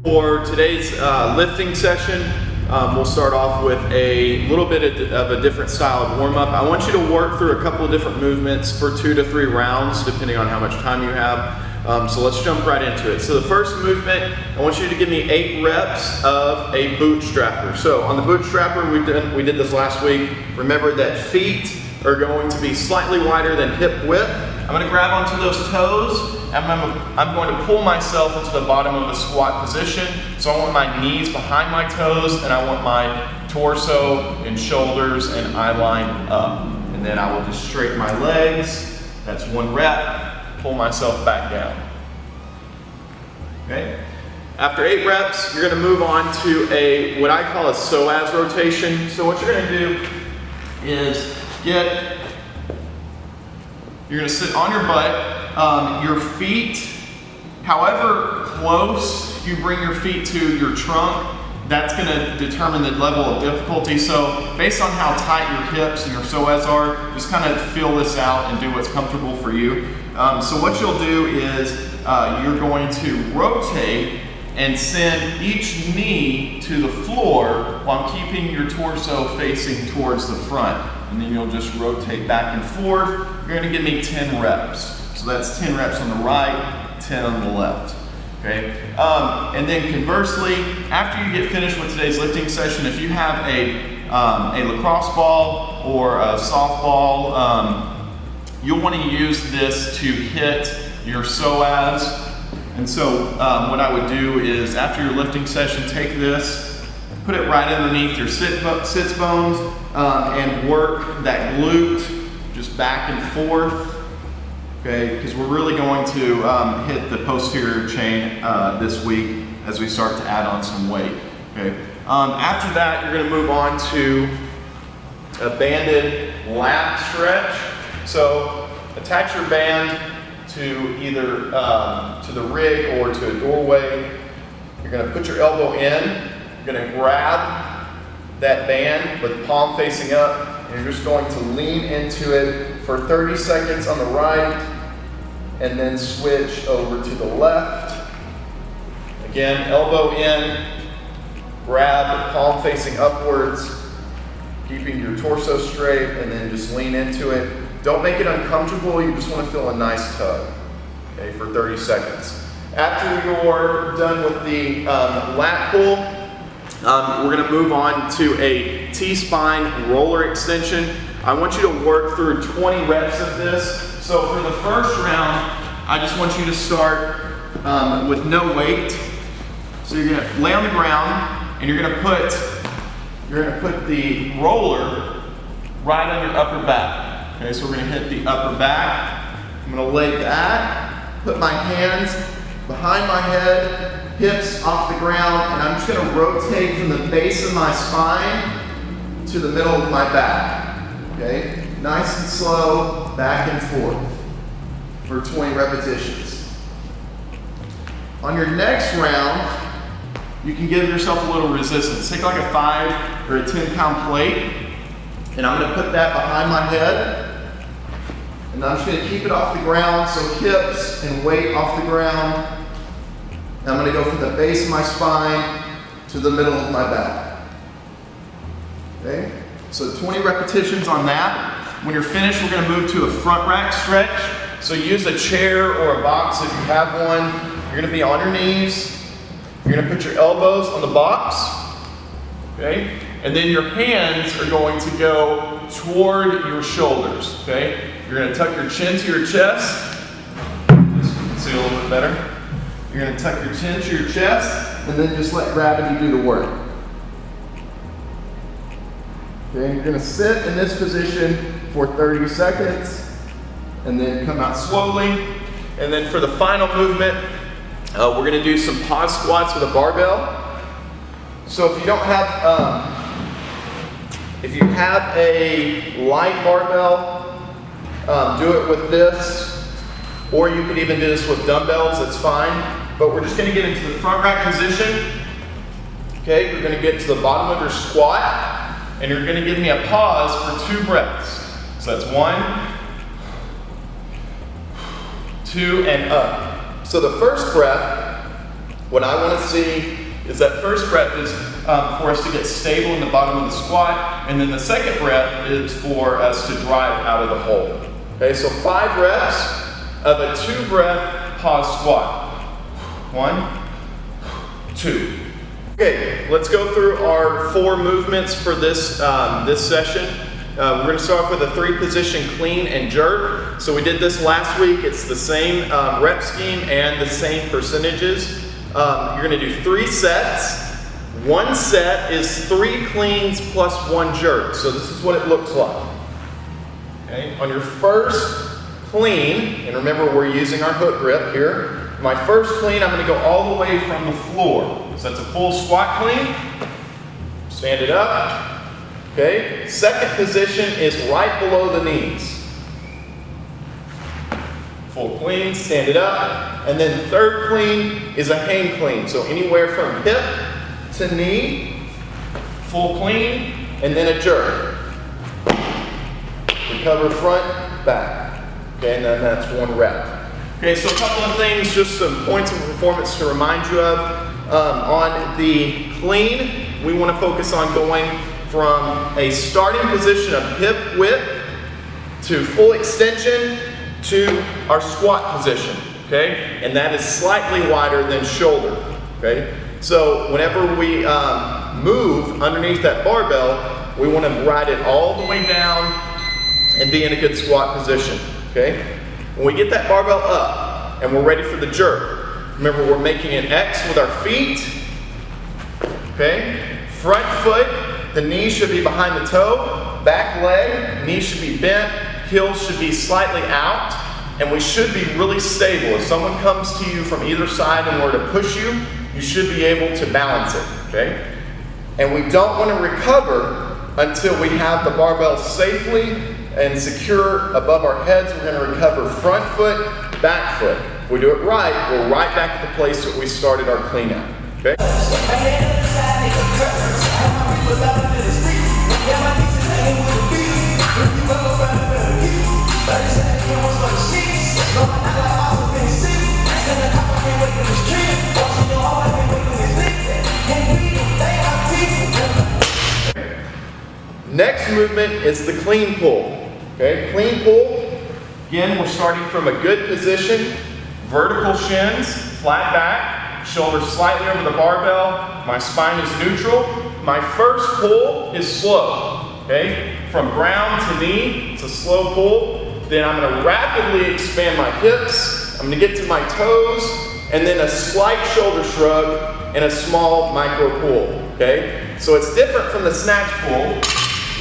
For today's lifting session, we'll start off with a little bit of a different style of warm-up. I want you to work through a couple of different movements for 2 to 3 rounds, depending on how much time you have. So let's jump right into it. So the first movement, I want you to give me 8 reps of a bootstrapper. So on the bootstrapper, we did this last week. Remember that feet are going to be slightly wider than hip width. I'm going to grab onto those toes, and I'm going to pull myself into the bottom of the squat position. So I want my knees behind my toes, and I want my torso and shoulders and eye line up. And then I will just straighten my legs. That's 1 rep. Pull myself back down. Okay. After 8 reps, you're going to move on to what I call a psoas rotation. So what you're going to do is you're going to sit on your butt, your feet, however close you bring your feet to your trunk, that's going to determine the level of difficulty. So based on how tight your hips and your psoas are, just kind of feel this out and do what's comfortable for you. So what you'll do is you're going to rotate and send each knee to the floor while keeping your torso facing towards the front. And then you'll just rotate back and forth. You're gonna give me 10 reps. So that's 10 reps on the right, 10 on the left. Okay. And then conversely, after you get finished with today's lifting session, if you have a lacrosse ball or a softball, you'll want to use this to hit your psoas. And so what I would do is after your lifting session, take this, put it right underneath your sits bones, and work that glute just back and forth. Okay, because we're really going to hit the posterior chain this week as we start to add on some weight. Okay. After that, you're going to move on to a banded lat stretch. So attach your band to either to the rig or to a doorway. You're going to put your elbow in. You're going to grab that band with the palm facing up. And you're just going to lean into it for 30 seconds on the right, and then switch over to the left. Again, elbow in, grab, palm facing upwards, keeping your torso straight, and then just lean into it. Don't make it uncomfortable, you just want to feel a nice tug, okay, for 30 seconds. After you're done with the lat pull, we're going to move on to a T-spine roller extension. I want you to work through 20 reps of this. So for the first round, I just want you to start with no weight. So you're going to lay on the ground, and you're going to put the roller right on your upper back. Okay, so we're going to hit the upper back. I'm going to lay back, put my hands behind my head, hips off the ground, and I'm just going to rotate from the base of my spine to the middle of my back. Okay, nice and slow, back and forth for 20 repetitions. On your next round, you can give yourself a little resistance. Take like a 5 or a 10-pound plate, and I'm going to put that behind my head, and I'm just going to keep it off the ground, so hips and weight off the ground. And I'm going to go from the base of my spine to the middle of my back. Okay? So 20 repetitions on that. When you're finished, we're going to move to a front rack stretch. So use a chair or a box if you have one. You're going to be on your knees. You're going to put your elbows on the box. Okay? And then your hands are going to go toward your shoulders. Okay? You're going to tuck your chin to your chest. This you can see a little bit better. You're going to tuck your chin to your chest, and then just let gravity do the work. Okay, you're going to sit in this position for 30 seconds, and then come out slowly. And then for the final movement, we're going to do some pause squats with a barbell. So if you don't have, if you have a light barbell, do it with this. Or you could even do this with dumbbells, it's fine. But we're just going to get into the front rack position. Okay, you're going to get to the bottom of your squat, and you're going to give me a pause for 2 breaths. So that's 1, 2, and up. So the first breath, what I want to see is that first breath is for us to get stable in the bottom of the squat, and then the second breath is for us to drive out of the hole. Okay, so 5 reps of a 2-breath pause squat. 1, 2. Okay, let's go through our 4 movements for this, this session. We're going to start off with a 3-position clean and jerk. So we did this last week. It's the same rep scheme and the same percentages. You're going to do 3 sets. 1 set is 3 cleans plus 1 jerk. So this is what it looks like. Okay, on your first clean, and remember we're using our hook grip here. My first clean, I'm going to go all the way from the floor. So that's a full squat clean. Stand it up. Okay, second position is right below the knees. Full clean, stand it up. And then third clean is a hang clean. So anywhere from hip to knee, full clean, and then a jerk. Recover front, back. Okay, and then that's 1 rep. Okay, so a couple of things, just some points of performance to remind you of. On the clean, we want to focus on going from a starting position of hip width to full extension to our squat position, okay? And that is slightly wider than shoulder, okay? So whenever we move underneath that barbell, we want to ride it all the way down and be in a good squat position, okay? When we get that barbell up and we're ready for the jerk, remember we're making an X with our feet, okay? Front foot, the knee should be behind the toe, back leg, knee should be bent, heels should be slightly out, and we should be really stable. If someone comes to you from either side and were to push you, you should be able to balance it, okay? And we don't want to recover until we have the barbell safely and secure above our heads. We're going to recover front foot, back foot. If we do it right, we're right back at the place that we started our clean at, okay? Next movement is the clean pull. Okay, clean pull. Again, we're starting from a good position. Vertical shins, flat back, shoulders slightly over the barbell. My spine is neutral. My first pull is slow. Okay, from ground to knee, it's a slow pull. Then I'm going to rapidly expand my hips. I'm going to get to my toes, and then a slight shoulder shrug and a small micro pull. Okay, so it's different from the snatch pull.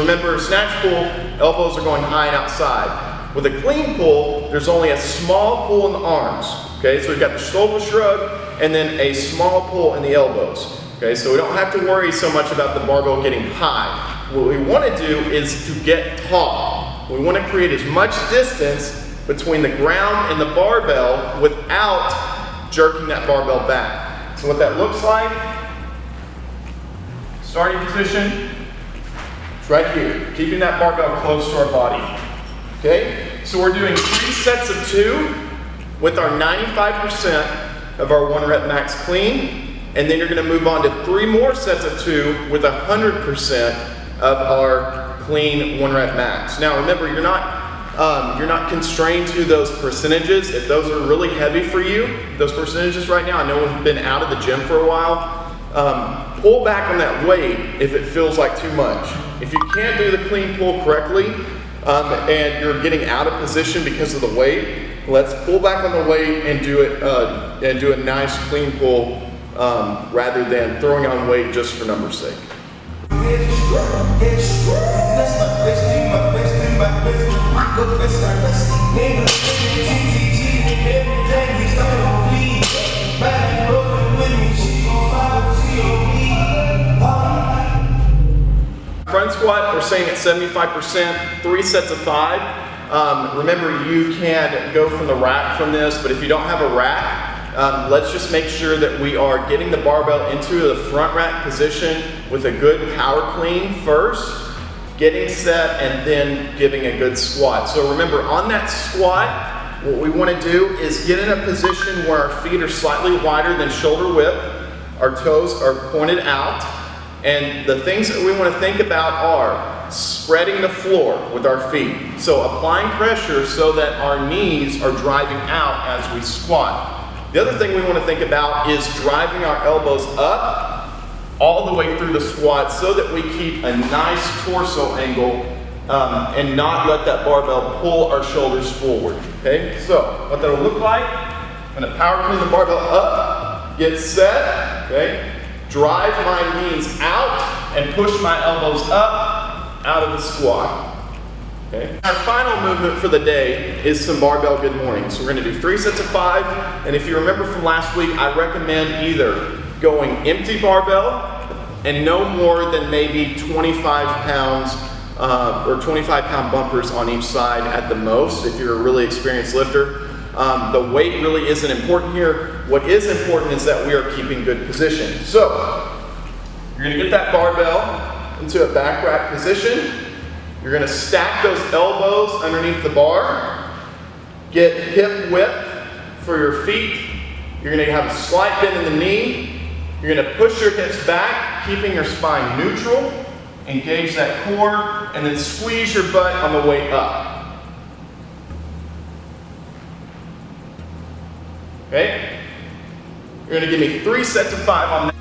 Remember, snatch pull, elbows are going high and outside. With a clean pull, there's only a small pull in the arms. Okay, so we've got the shoulder shrug and then a small pull in the elbows. Okay, so we don't have to worry so much about the barbell getting high. What we want to do is to get tall. We want to create as much distance between the ground and the barbell without jerking that barbell back. So what that looks like, starting position, it's right here, keeping that barbell close to our body. Okay, so we're doing 3 sets of 2 with our 95% of our 1 rep max clean, and then you're going to move on to 3 more sets of 2 with 100% of our clean 1 rep max. Now remember, you're not constrained to those percentages. If those are really heavy for you, those percentages right now, I know we've been out of the gym for a while, pull back on that weight if it feels like too much. If you can't do the clean pull correctly and you're getting out of position because of the weight, let's pull back on the weight and do it and do a nice clean pull rather than throwing on weight just for number's sake. Front squat, we're saying at 75%, 3 sets of 5. Remember, you can go from the rack from this, but if you don't have a rack, let's just make sure that we are getting the barbell into the front rack position with a good power clean first, getting set, and then giving a good squat. So remember, on that squat, what we want to do is get in a position where our feet are slightly wider than shoulder width. our toes are pointed out. And the things that we want to think about are spreading the floor with our feet. So applying pressure so that our knees are driving out as we squat. The other thing we want to think about is driving our elbows up all the way through the squat so that we keep a nice torso angle and not let that barbell pull our shoulders forward. Okay, so what that'll look like, I'm going to power clean the barbell up, get set, okay, drive my knees out and push my elbows up out of the squat. Okay. Our final movement for the day is some barbell good mornings. So we're going to do 3 sets of 5, and if you remember from last week, I recommend either going empty barbell and no more than maybe 25 pounds or 25-pound bumpers on each side at the most if you're a really experienced lifter. The weight really isn't important here. What is important is that we are keeping good position. So you're going to get that barbell into a back rack position. You're going to stack those elbows underneath the bar. Get hip width for your feet. You're going to have a slight bend in the knee. You're going to push your hips back, keeping your spine neutral. Engage that core, and then squeeze your butt on the way up. Okay? You're going to give me 3 sets of 5 on that.